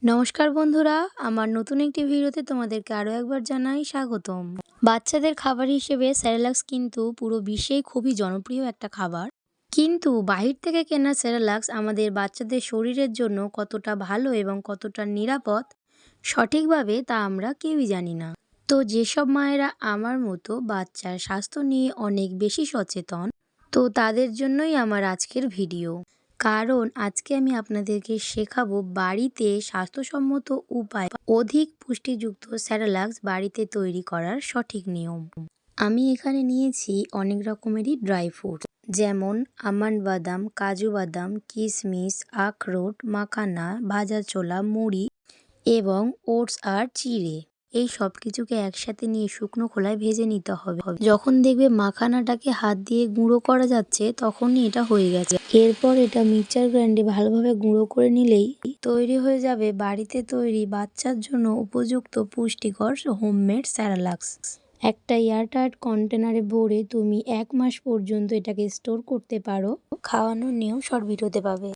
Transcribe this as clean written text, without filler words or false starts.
নমস্কার বন্ধুরা, আমার নতুন একটি ভিডিওতে তোমাদেরকে আরও একবার জানাই স্বাগতম। বাচ্চাদের খাবার হিসেবে সেরেলাক্স কিন্তু পুরো বিশ্বেই খুবই জনপ্রিয় একটা খাবার। কিন্তু বাহির থেকে কেনা সেরেলাক্স আমাদের বাচ্চাদের শরীরের জন্য কতটা ভালো এবং কতটা নিরাপদ সঠিকভাবে তা আমরা কেউই জানি না। তো যেসব মায়েরা আমার মতো বাচ্চার স্বাস্থ্য নিয়ে অনেক বেশি সচেতন, তো তাদের জন্যই আমার আজকের ভিডিও। কারণ আজকে আমি আপনাদেরকে শেখাবো বাড়িতে স্বাস্থ্যসম্মত উপায় অধিক পুষ্টিযুক্ত সেরেলাক্স বাড়িতে তৈরি করার সঠিক নিয়ম। আমি এখানে নিয়েছি অনেক রকমেরই ড্রাই ফ্রুট, যেমন আমন্ড বাদাম, কাজু বাদাম, কিশমিশ, আখরোট, মাখানা, ভাজা ছোলা, মুড়ি এবং ওটস আর চিড়ে। এই সব কিছুকে একসাথে নিয়ে শুকনো খোলায় ভেজে নিতে হবে। যখন দেখবে মাখানাটাকে হাত দিয়ে গুঁড়ো করা যাচ্ছে তখনই এটা হয়ে গেছে। এরপর এটা মিক্সচার গ্রাইন্ডে ভালোভাবে গুঁড়ো করে নিলেই তৈরি হয়ে যাবে বাড়িতে তৈরি বাচ্চার জন্য উপযুক্ত পুষ্টিকর হোমমেড সেরেলাক্স। একটা এয়ারটাইট কন্টেনারে ভরে তুমি 1 মাস পর্যন্ত এটাকে স্টোর করতে পারো। খাওয়ানোর নিয়ম শর্ট ভিডিওতে পাবে।